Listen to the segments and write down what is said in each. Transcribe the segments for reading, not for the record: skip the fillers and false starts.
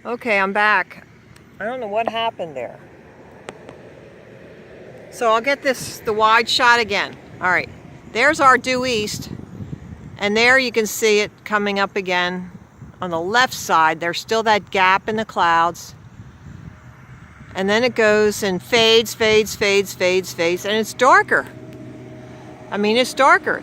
Okay, I'm back. I don't know what happened there. So I'll get the wide shot again. All right, there's our due east. And there you can see it coming up again. On the left side, there's still that gap in the clouds. And then it goes and fades, fades, fades, fades, fades, and it's darker. I mean, it's darker.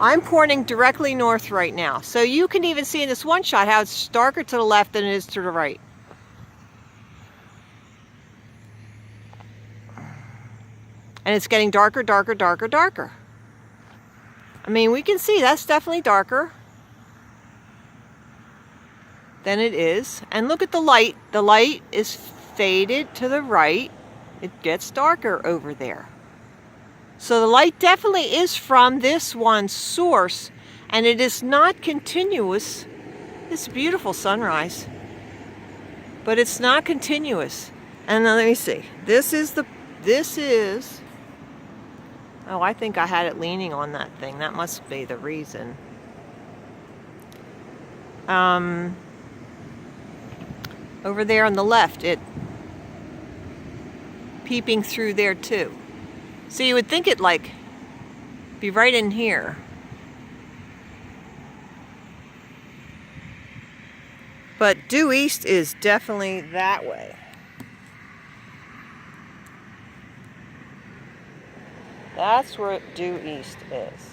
I'm pointing directly north right now. So you can even see in this one shot how it's darker to the left than it is to the right. And it's getting darker, darker, darker, darker. I mean, we can see that's definitely darker than it is. And look at the light. The light is faded to the right. It gets darker over there. So the light definitely is from this one source, and it is not continuous. It's a beautiful sunrise, but it's not continuous. And then let me see. Oh, I think I had it leaning on that thing. That must be the reason. Over there on the left, it peeping through there too. So you would think it like be right in here. But due east is definitely that way. That's where due east is.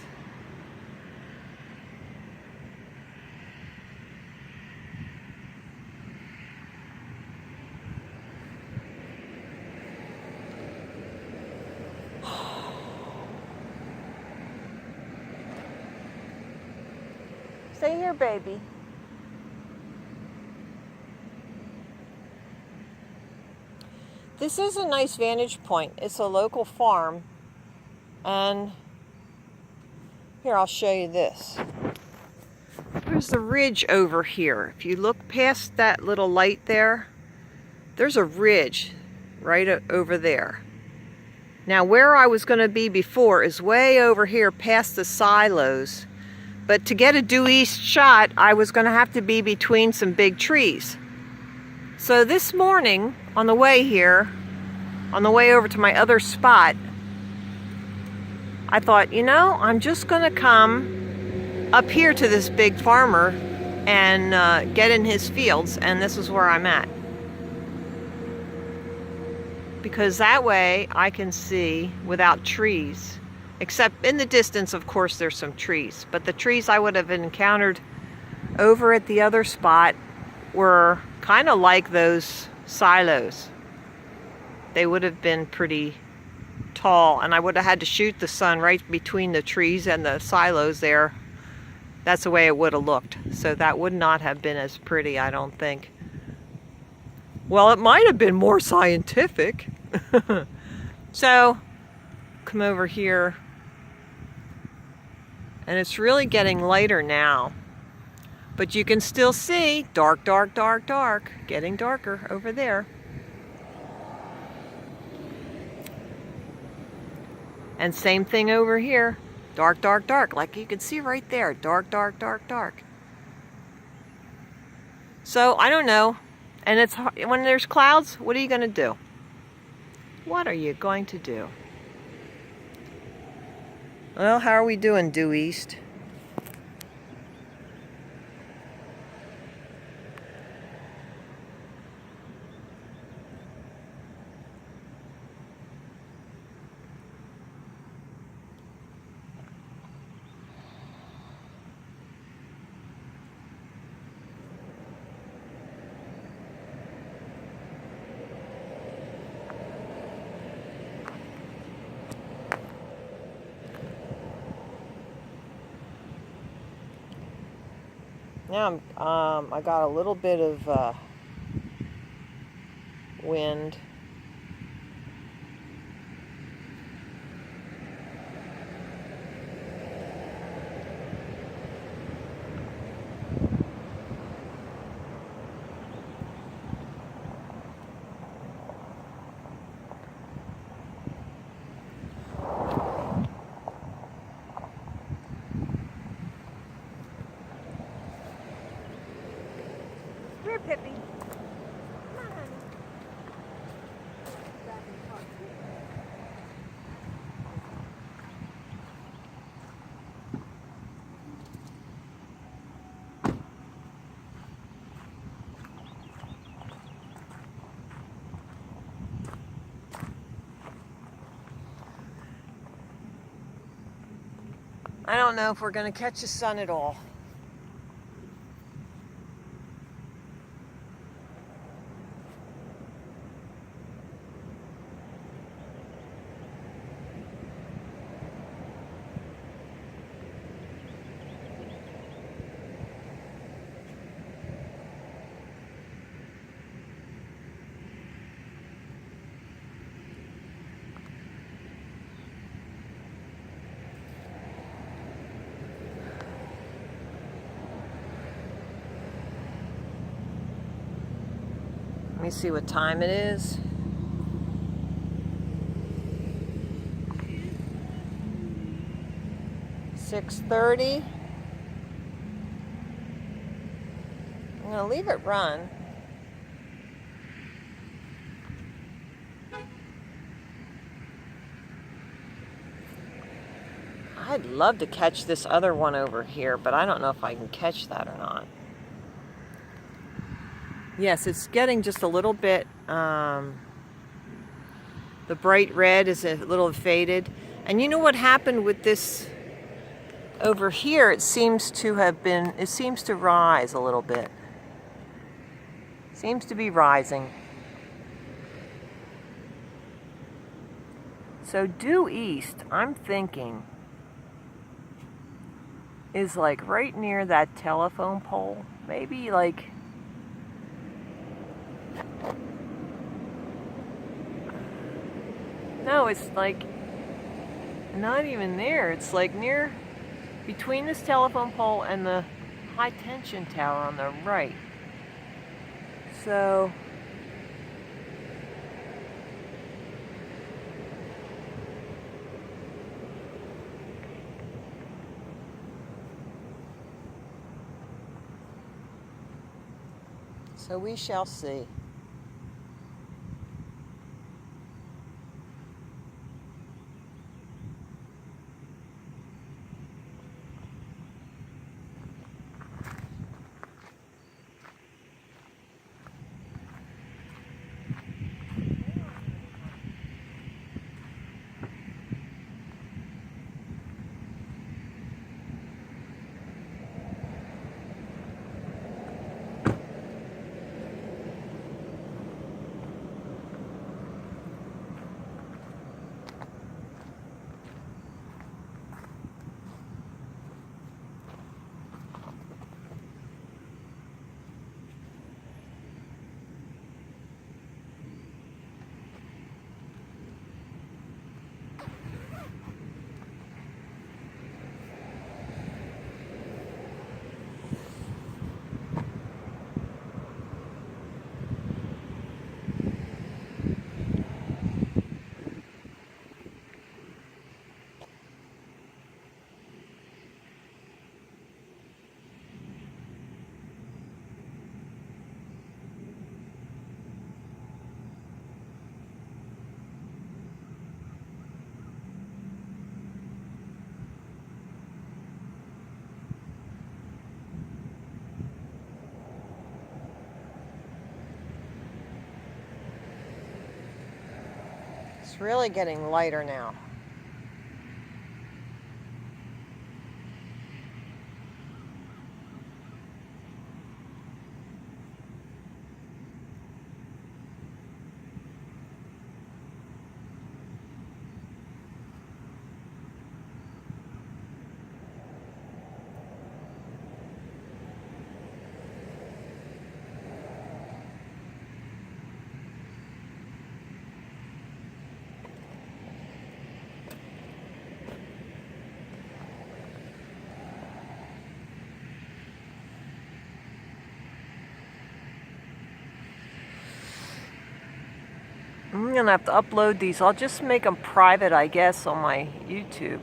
Stay here, baby. This is a nice vantage point. It's a local farm. And here, I'll show you this. There's the ridge over here. If you look past that little light there, there's a ridge right over there. Now, where I was going to be before is way over here past the silos. But to get a due east shot, I was going to have to be between some big trees. So this morning, on the way here, on the way over to my other spot, I thought, you know, I'm just going to come up here to this big farmer and get in his fields, and this is where I'm at. Because that way I can see without trees. Except in the distance, of course, there's some trees. But the trees I would have encountered over at the other spot were kind of like those silos. They would have been pretty tall, and I would have had to shoot the sun right between the trees and the silos there. That's the way it would have looked. So that would not have been as pretty, I don't think. Well, it might have been more scientific. So, come over here. And it's really getting lighter now. But you can still see dark, dark, dark, dark. Getting darker over there. And same thing over here. Dark, dark, dark. Like you can see right there. Dark, dark, dark, dark. So, I don't know. And it's when there's clouds, what are you going to do? What are you going to do? Well, how are we doing, due east? Now I got a little bit of wind. Pippi. Come on, honey. Back in the car. I don't know if we're going to catch the sun at all. Let me see what time it is. $6:30. I'm gonna leave it run. I'd love to catch this other one over here, but I don't know if I can catch that or not. Yes, it's getting just a little bit, the bright red is a little faded. And you know what happened with this over here? It seems to rise a little bit. Seems to be rising. So due east, I'm thinking, is like right near that telephone pole. Maybe like, no, it's like not even there. It's like near between this telephone pole and the high tension tower on the right. So we shall see. It's really getting lighter now. I'm gonna have to upload these. I'll just make them private, I guess, on my YouTube.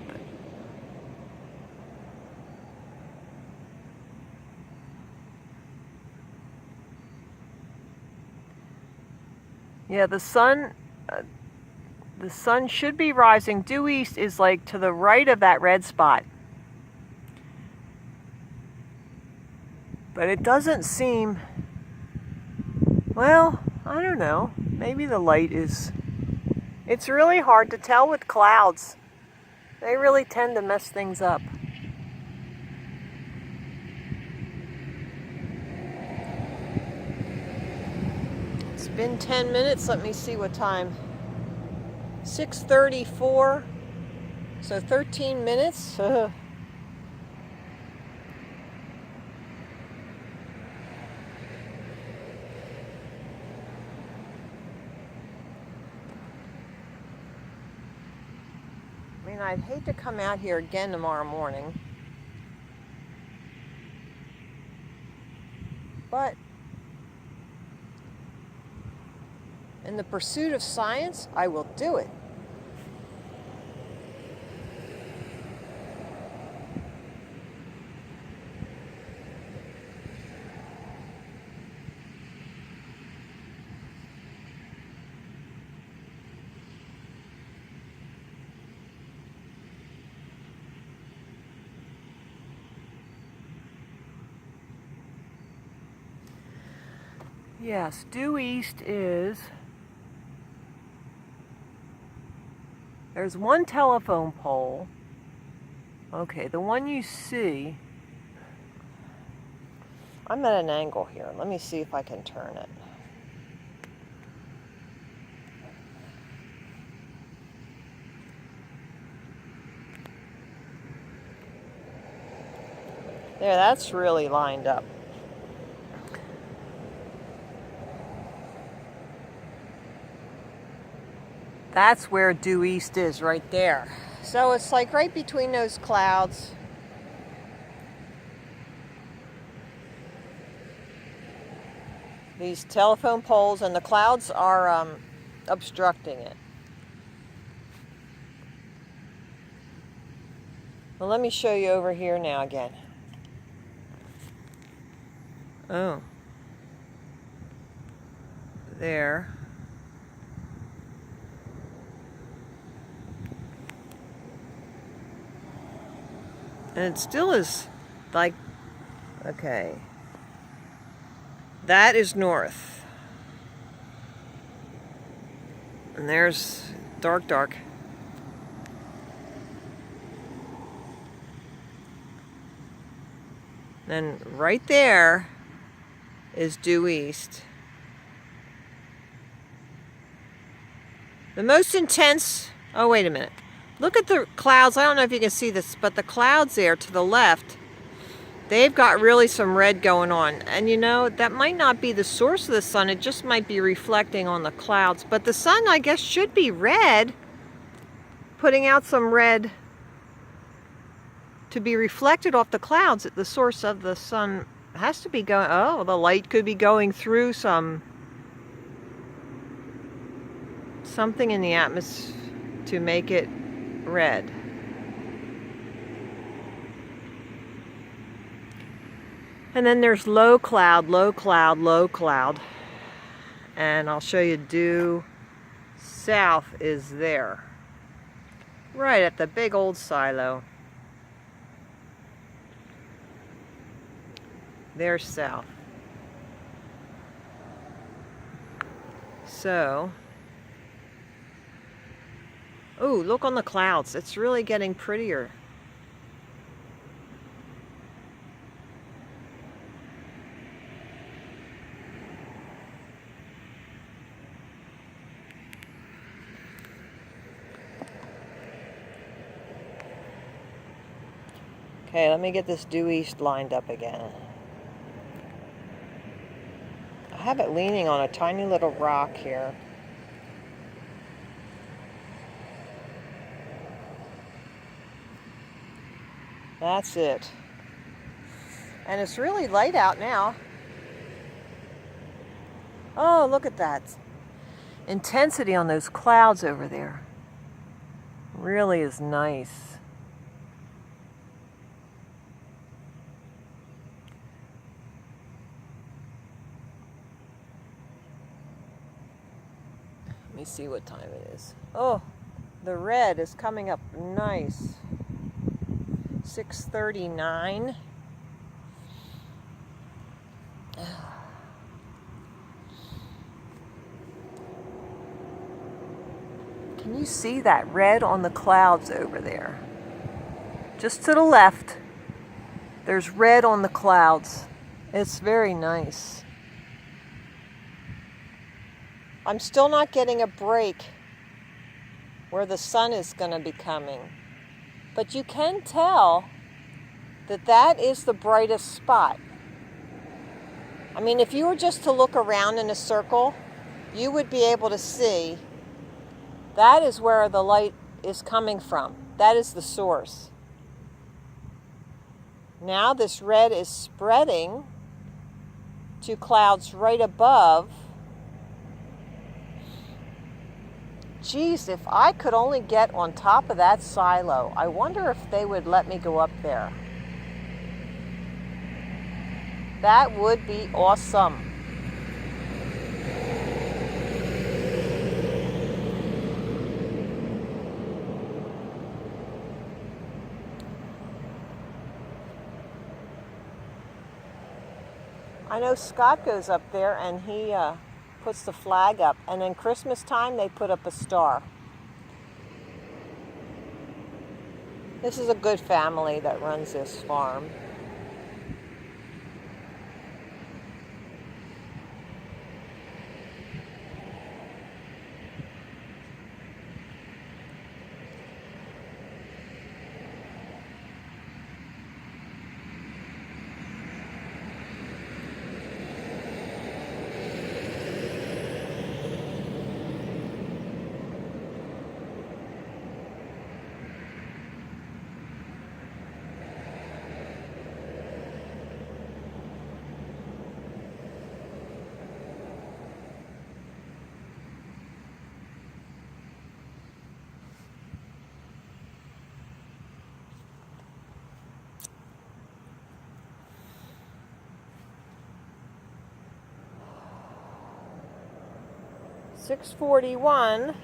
Yeah, the sun should be rising. Due east is like to the right of that red spot. But it doesn't seem, well, I don't know. Maybe the light is, it's really hard to tell with clouds. They really tend to mess things up. It's been 10 minutes. Let me see what time. 6:34. So 13 minutes. I mean, I'd hate to come out here again tomorrow morning. But in the pursuit of science, I will do it. Yes, due east is, there's one telephone pole. Okay, the one you see, I'm at an angle here. Let me see if I can turn it. There, that's really lined up. That's where due east is, right there. So it's like right between those clouds. These telephone poles, and the clouds are obstructing it. Well, let me show you over here now again. Oh. There. And it still is like, okay. That is north. And there's dark, dark. Then right there is due east. The most intense, oh wait a minute. Look at the clouds. I don't know if you can see this, but the clouds there to the left, they've got really some red going on. And you know, that might not be the source of the sun. It just might be reflecting on the clouds. But the sun, I guess, should be red, putting out some red to be reflected off the clouds. The source of the sun has to be going, oh, the light could be going through something in the atmosphere to make it red. And then there's low cloud, low cloud, low cloud. And I'll show you due south is there. Right at the big old silo. There's south. So, oh, look on the clouds. It's really getting prettier. Okay, let me get this due east lined up again. I have it leaning on a tiny little rock here. That's it. And it's really light out now. Oh, look at that. Intensity on those clouds over there. Really is nice. me see what time it is. Oh, the red is coming up nice. 6:39. Can you see that red on the clouds over there? Just to the left, there's red on the clouds. It's very nice. I'm still not getting a break where the sun is going to be coming. But you can tell that that is the brightest spot. I mean, if you were just to look around in a circle, you would be able to see that is where the light is coming from. That is the source. Now this red is spreading to clouds right above. Geez, if I could only get on top of that silo, I wonder if they would let me go up there. That would be awesome. I know Scott goes up there and he puts the flag up, and then Christmas time they put up a star. This is a good family that runs this farm. $6:41,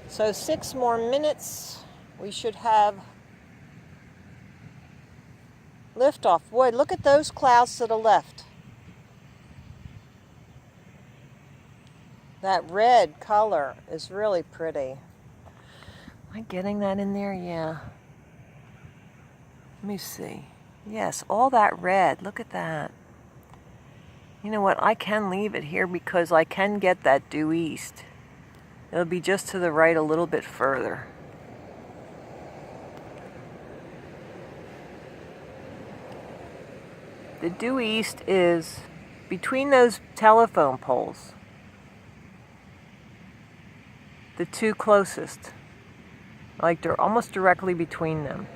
so 6 more minutes, we should have liftoff. Boy, look at those clouds to the left. That red color is really pretty. Am I getting that in there? Yeah. Let me see. Yes, all that red. Look at that. You know what? I can leave it here because I can get that due east. It'll be just to the right a little bit further. The due east is between those telephone poles. The two closest. Like they're almost directly between them.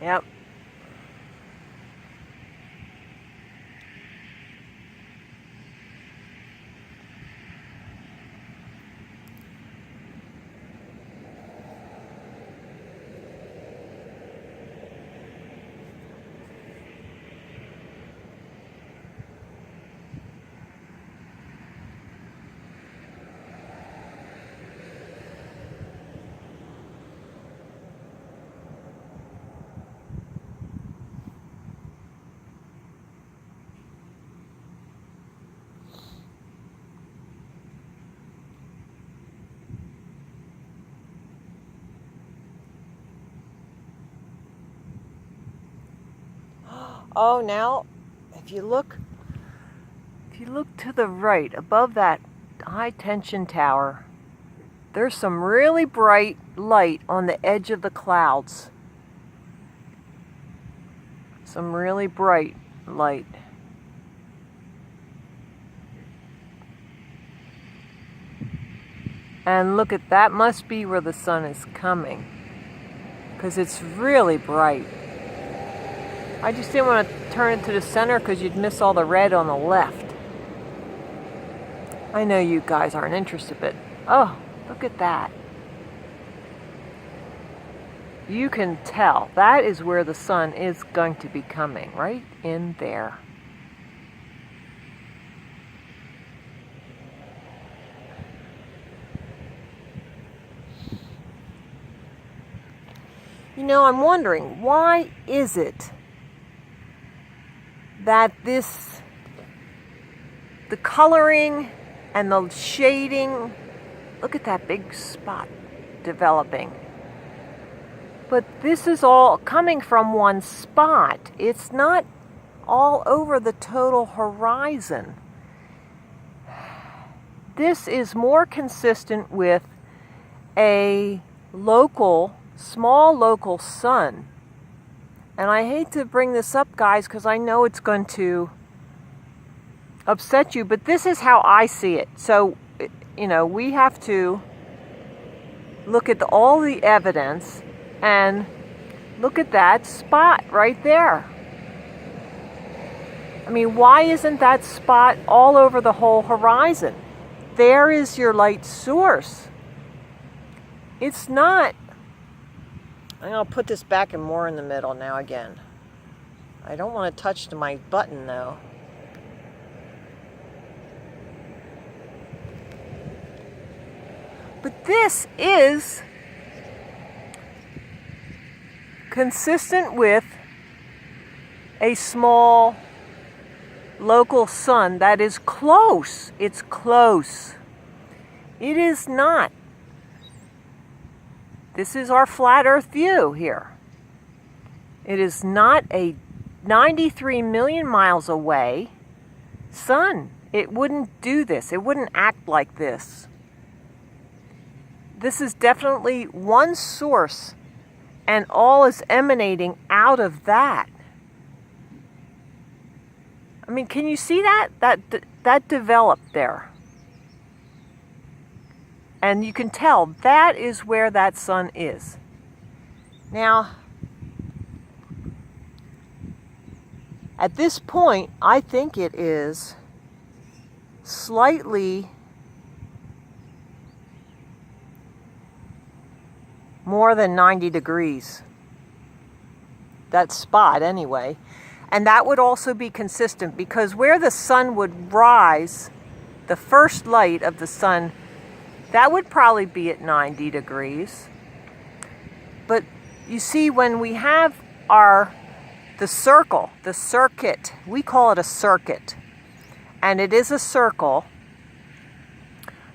Yep. Oh, now, if you look to the right, above that high tension tower, there's some really bright light on the edge of the clouds. Some really bright light. And look at that, must be where the sun is coming, because it's really bright. I just didn't want to turn it to the center because you'd miss all the red on the left. I know you guys aren't interested, but oh, Look at that. You can tell that is where the sun is going to be coming, right in there. You know, I'm wondering, why is it that the coloring and the shading, look at that big spot developing. But this is all coming from one spot. It's not all over the total horizon. This is more consistent with a small local sun. And I hate to bring this up, guys, because I know it's going to upset you, but this is how I see it. So, you know, we have to look at all the evidence and look at that spot right there. I mean, why isn't that spot all over the whole horizon? There is your light source. It's not. I'm going to put this back and more in the middle now again. I don't want to touch my button though. But this is consistent with a small local sun that is close. It's close. It is not. This is our flat Earth view here. It is not a 93 million miles away sun. It wouldn't do this. It wouldn't act like this. This is definitely one source, and all is emanating out of that. I mean, can you see that? That developed there. And you can tell that is where that sun is. Now, at this point, I think it is slightly more than 90 degrees. That spot, anyway. And that would also be consistent because where the sun would rise, the first light of the sun, that would probably be at 90 degrees. But you see, when we have the circuit, we call it a circuit. And it is a circle,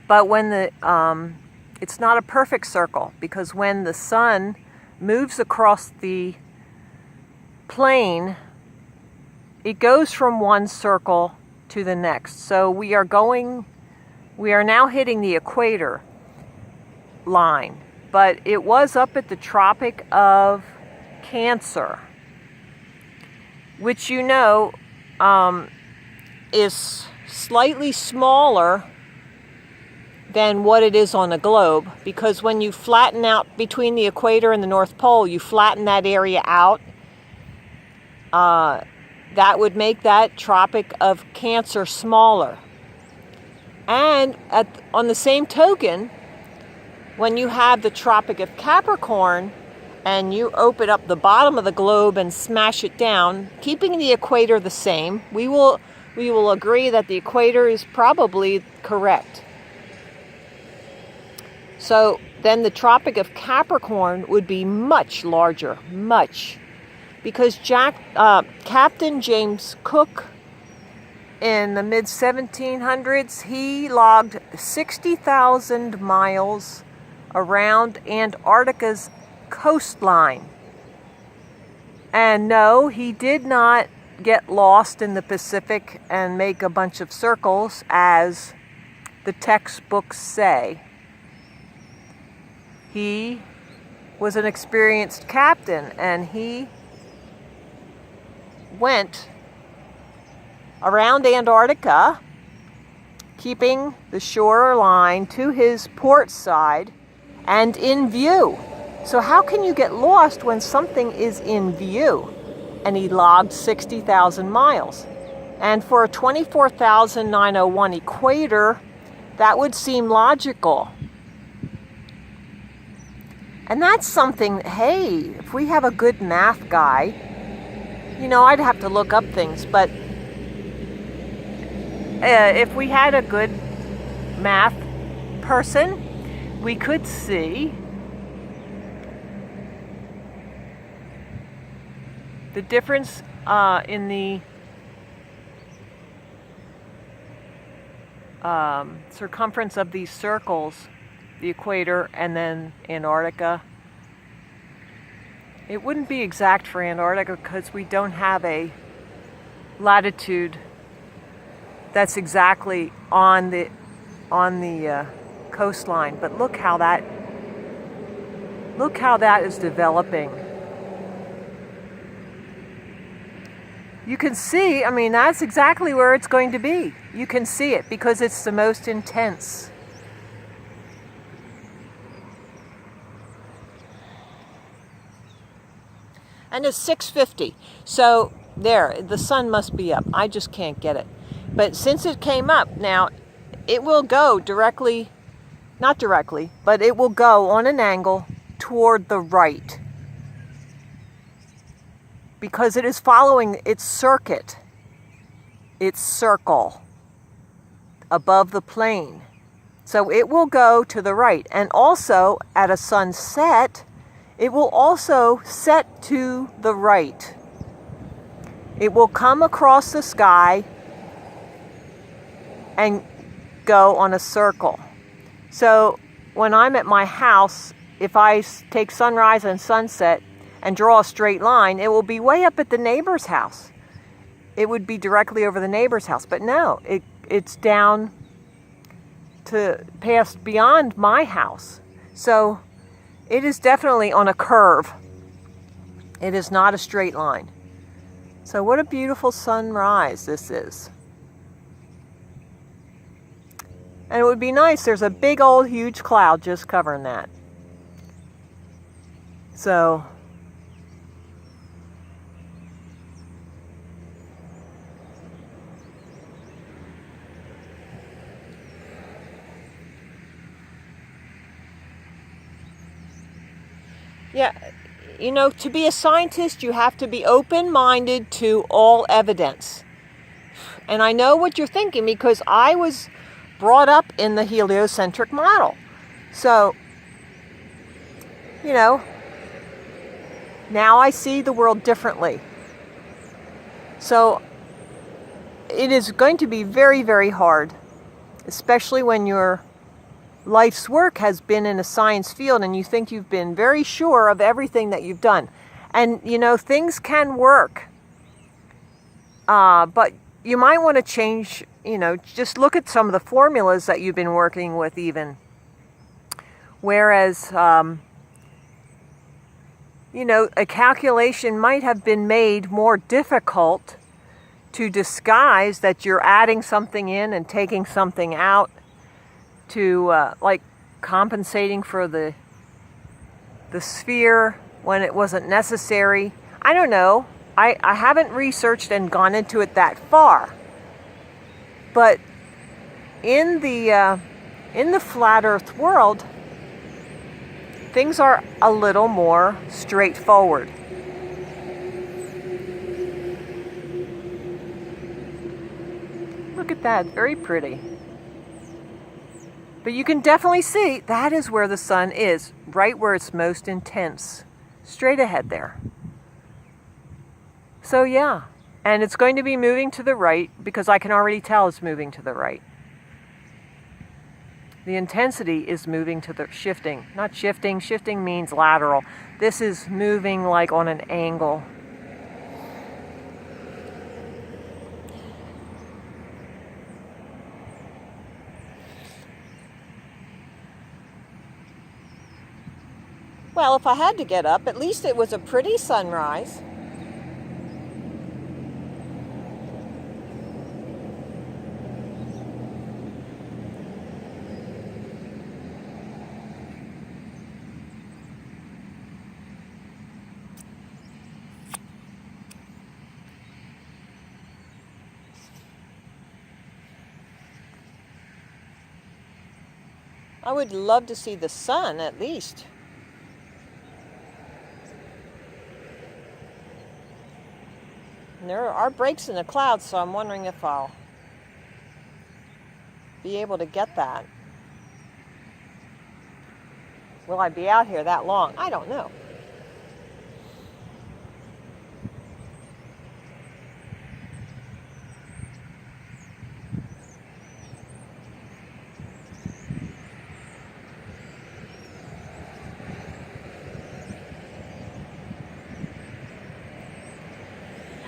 but when it's not a perfect circle, because when the sun moves across the plane, it goes from one circle to the next. So we are now hitting the equator line, but it was up at the Tropic of Cancer, which you know is slightly smaller than what it is on the globe, because when you flatten out between the equator and the North Pole, you flatten that area out. That would make that Tropic of Cancer smaller. And on the same token, when you have the Tropic of Capricorn and you open up the bottom of the globe and smash it down, keeping the equator the same, we will agree that the equator is probably correct. So then the Tropic of Capricorn would be much larger, much. Because Captain James Cook in the mid-1700s, he logged 60,000 miles around Antarctica's coastline. And no, he did not get lost in the Pacific and make a bunch of circles, as the textbooks say. He was an experienced captain, and he went around Antarctica, keeping the shoreline to his port side and in view. So how can you get lost when something is in view? And he logged 60,000 miles. And for a 24,901 equator, that would seem logical. And that's something, hey, if we have a good math guy, you know, I'd have to look up things, but if we had a good math person, we could see the difference in the circumference of these circles, the equator and then Antarctica. It wouldn't be exact for Antarctica because we don't have a latitude that's exactly on the coastline. But look how that is developing. You can see, I mean, that's exactly where it's going to be. You can see it because it's the most intense. And it's 6:50. So there, the sun must be up. I just can't get it. But since it came up, now it will go directly, not directly, but it will go on an angle toward the right. Because it is following its circuit, its circle above the plane. So it will go to the right. And also at a sunset, it will also set to the right. It will come across the sky and go on a circle. So when I'm at my house, if I take sunrise and sunset and draw a straight line, it will be way up at the neighbor's house. It would be directly over the neighbor's house. But no, it's down to past beyond my house. So it is definitely on a curve. It is not a straight line. So what a beautiful sunrise this is. And it would be nice. There's a big old huge cloud just covering that. So yeah, you know, to be a scientist, you have to be open-minded to all evidence. And I know what you're thinking because I was brought up in the heliocentric model. So, you know, now I see the world differently. So it is going to be very, very hard, especially when your life's work has been in a science field and you think you've been very sure of everything that you've done. And, you know, things can work. But you might want to change, you know, just look at some of the formulas that you've been working with even. Whereas, you know, a calculation might have been made more difficult to disguise that you're adding something in and taking something out, to like compensating for the sphere when it wasn't necessary. I don't know. I haven't researched and gone into it that far. But in the flat Earth world, things are a little more straightforward. Look at that, very pretty. But you can definitely see that is where the sun is, right where it's most intense, straight ahead there. So yeah, and it's going to be moving to the right because I can already tell it's moving to the right. The intensity is moving to the shifting, not shifting. Shifting means lateral. This is moving like on an angle. Well, if I had to get up, at least it was a pretty sunrise. I would love to see the sun at least. And there are breaks in the clouds, so I'm wondering if I'll be able to get that. Will I be out here that long? I don't know.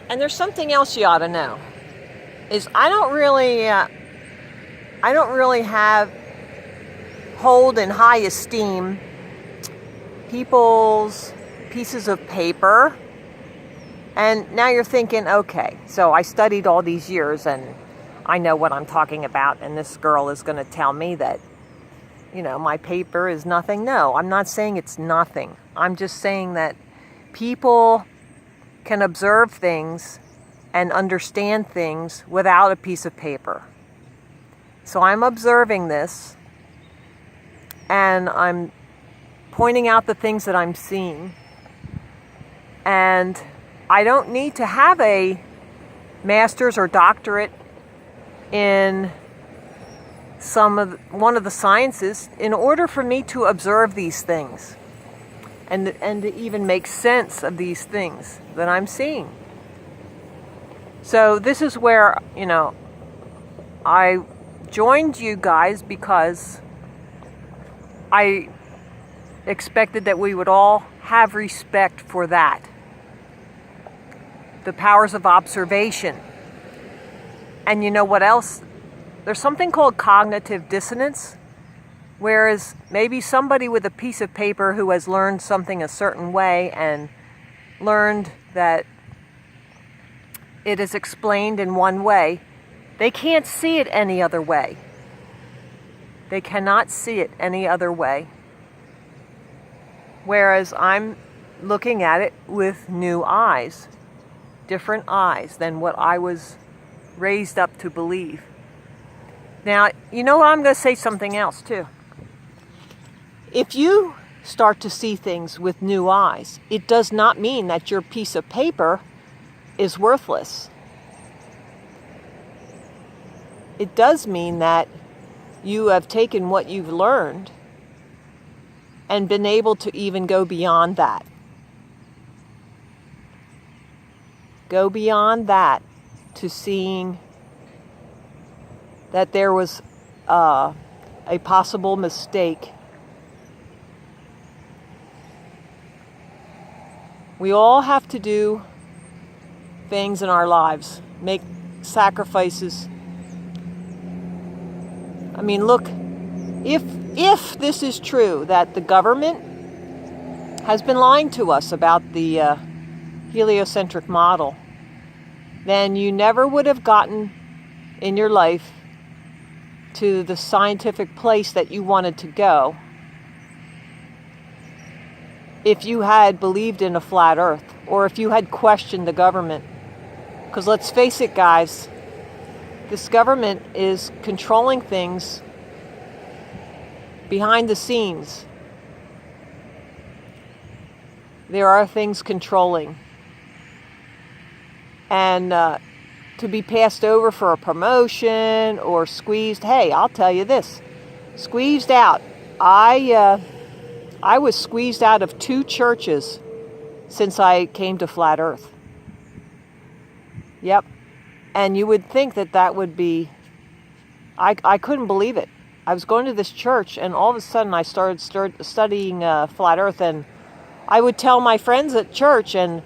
And there's something else you ought to know, is I don't really hold in high esteem people's pieces of paper. And now you're thinking, okay, so I studied all these years and I know what I'm talking about, and this girl is going to tell me that, my paper is nothing. No, I'm not saying it's nothing. I'm just saying that people can observe things and understand things without a piece of paper. So I'm observing this, and I'm pointing out the things that I'm seeing. And I don't need to have a master's or doctorate in one of the sciences in order for me to observe these things and to even make sense of these things that I'm seeing. So this is where, I joined you guys because I expected that we would all have respect for that. The powers of observation. And you know what else? There's something called cognitive dissonance. Whereas maybe somebody with a piece of paper who has learned something a certain way and learned that it is explained in one way, they can't see it any other way. They cannot see it any other way. Whereas I'm looking at it with new eyes, different eyes than what I was raised up to believe. Now, you know what? I'm going to say something else too. If you start to see things with new eyes, it does not mean that your piece of paper is worthless. It does mean that you have taken what you've learned and been able to even go beyond that. Go beyond that to seeing that there was a possible mistake. We all have to do things in our lives, make sacrifices. I mean, look, if this is true, that the government has been lying to us about the heliocentric model, then you never would have gotten in your life to the scientific place that you wanted to go if you had believed in a flat earth, or if you had questioned the government. Because let's face it, guys, this government is controlling things behind the scenes. There are things controlling. And to be passed over for a promotion or squeezed, hey, I'll tell you this, squeezed out. I was squeezed out of 2 churches since I came to Flat Earth. Yep. And you would think that would be, I couldn't believe it. I was going to this church, and all of a sudden I started studying Flat Earth, and I would tell my friends at church, and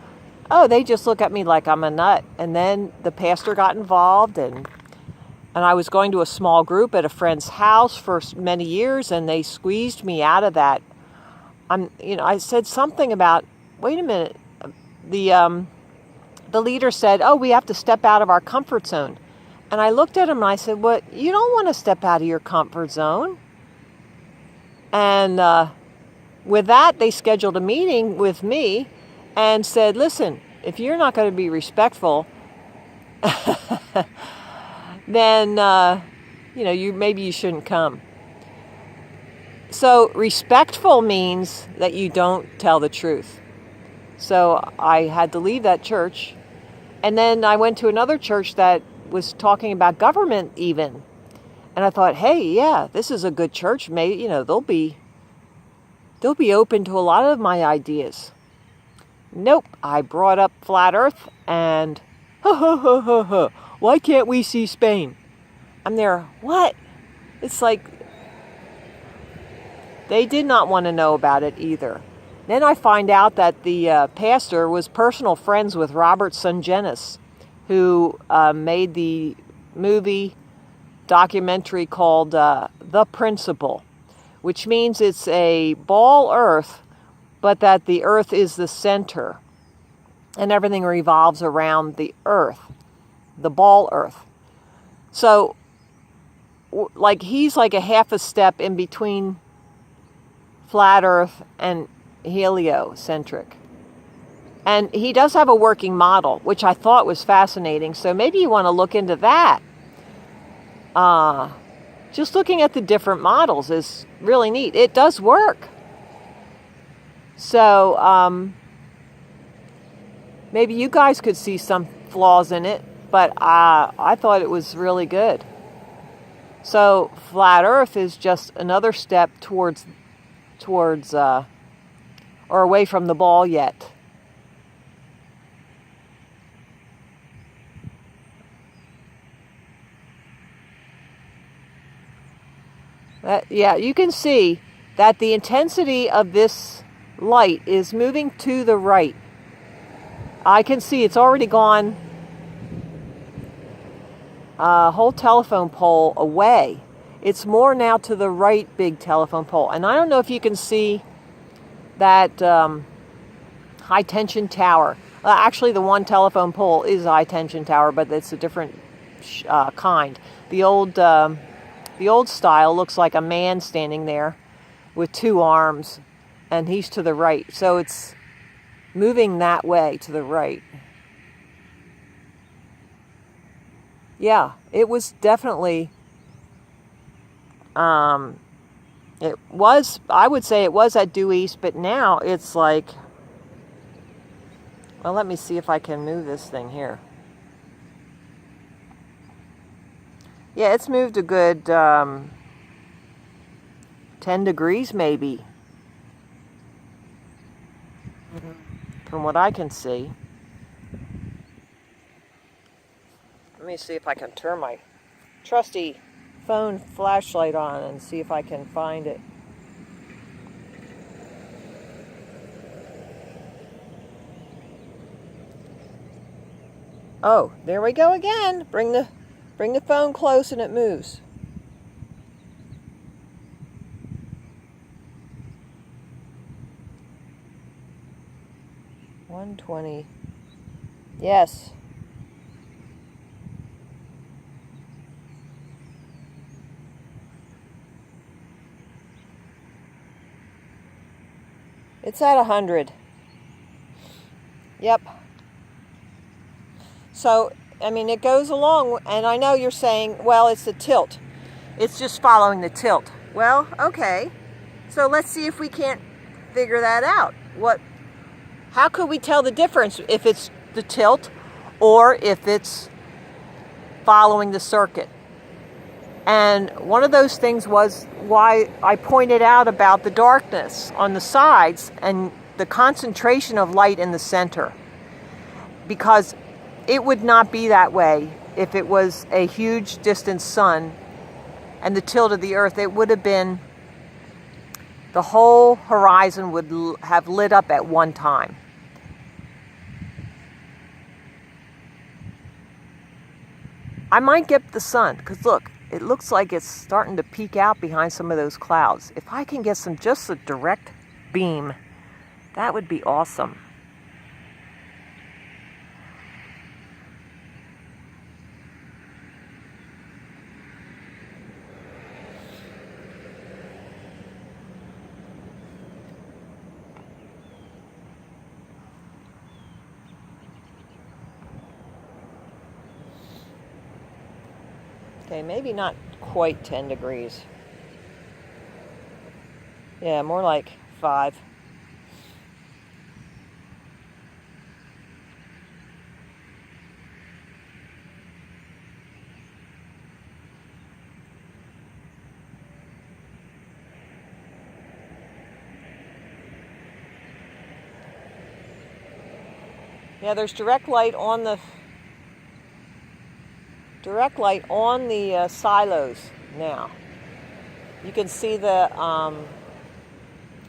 they just look at me like I'm a nut. And then the pastor got involved, and I was going to a small group at a friend's house for many years, and they squeezed me out of that. I said something about, wait a minute, the leader said, we have to step out of our comfort zone. And I looked at him and I said, what? You don't want to step out of your comfort zone. And with that, they scheduled a meeting with me and said, listen, if you're not going to be respectful, then, maybe you shouldn't come. So respectful means that you don't tell the truth. So I had to leave that church, And then I went to another church that was talking about government even. And I thought, hey, yeah, this is a good church. Maybe, they'll be open to a lot of my ideas. Nope, I brought up flat Earth and why can't we see Spain? I'm there, what? It's like they did not want to know about it either. Then I find out that the pastor was personal friends with Robert Sungenis, who made the movie documentary called The Principle, which means it's a ball Earth, but that the Earth is the center and everything revolves around the Earth, the ball Earth. So, he's like a half a step in between flat Earth and heliocentric. And he does have a working model, which I thought was fascinating. So maybe you want to look into that. Just looking at the different models is really neat. It does work. So maybe you guys could see some flaws in it, but I thought it was really good. So flat Earth is just another step towards or away from the ball yet. Yeah, you can see that the intensity of this light is moving to the right. I can see it's already gone a whole telephone pole away. It's more now to the right big telephone pole. And I don't know if you can see that high tension tower. Actually, the one telephone pole is a high tension tower, but it's a different kind. The old style looks like a man standing there with two arms, and he's to the right. So it's moving that way to the right. Yeah, it was definitely, I would say it was at due east, but now it's like, well, let me see if I can move this thing here. Yeah, it's moved a good 10 degrees maybe, from what I can see. Let me see if I can turn my trusty phone flashlight on and see if I can find it. Oh, there we go again. Bring the phone close and it moves. $120. Yes. It's at 100. Yep. So, I mean, it goes along, and I know you're saying, well, it's the tilt. It's just following the tilt. Well, okay. So let's see if we can't figure that out. How could we tell the difference if it's the tilt or if it's following the circuit? And one of those things was why I pointed out about the darkness on the sides and the concentration of light in the center. Because it would not be that way if it was a huge distant sun and the tilt of the Earth. It would have been, the whole horizon would have lit up at one time. I might get the sun, because look, it looks like it's starting to peek out behind some of those clouds. If I can get just a direct beam, that would be awesome. Okay, maybe not quite 10 degrees. Yeah, more like 5. Yeah, there's direct light on the silos now. You can see the, I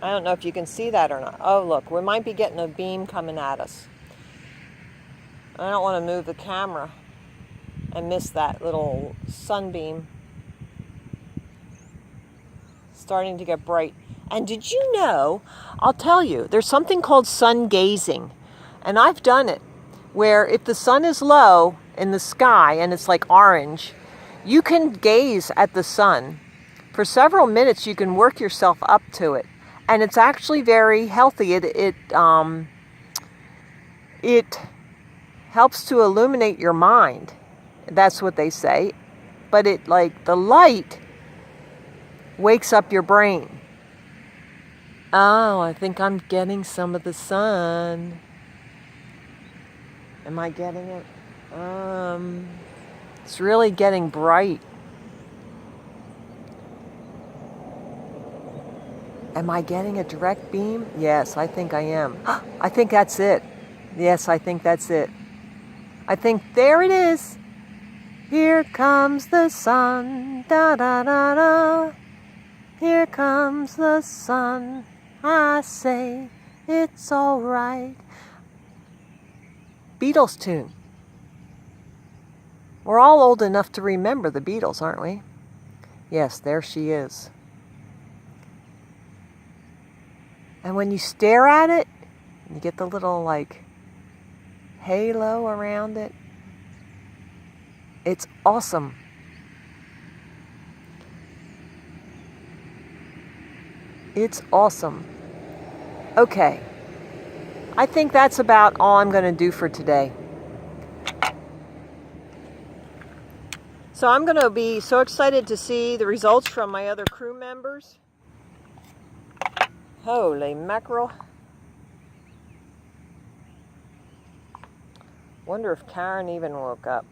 don't know if you can see that or not. Oh, look, we might be getting a beam coming at us. I don't want to move the camera and miss that little sunbeam. Starting to get bright. And did you know, I'll tell you, there's something called sun gazing. And I've done it, where if the sun is low in the sky and it's like orange, you can gaze at the sun. For several minutes, you can work yourself up to it. And it's actually very healthy. It helps to illuminate your mind. That's what they say. But it, like, the light wakes up your brain. Oh, I think I'm getting some of the sun. Am I getting it? It's really getting bright. Am I getting a direct beam? Yes, I think I am. I think that's it. Yes, I think that's it. I think there it is. Here comes the sun. Da da da da. Here comes the sun. I say it's all right. Beatles tune. We're all old enough to remember the Beatles, aren't we? Yes, there she is. And when you stare at it, you get the little, like, halo around it. It's awesome. It's awesome. Okay. I think that's about all I'm going to do for today. So I'm going to be so excited to see the results from my other crew members. Holy mackerel. Wonder if Karen even woke up.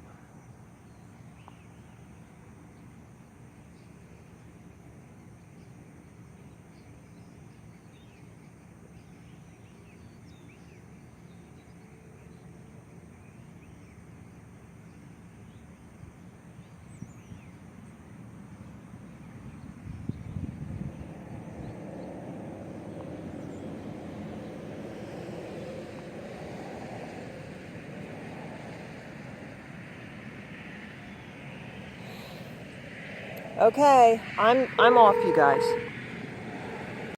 Okay, I'm off, you guys.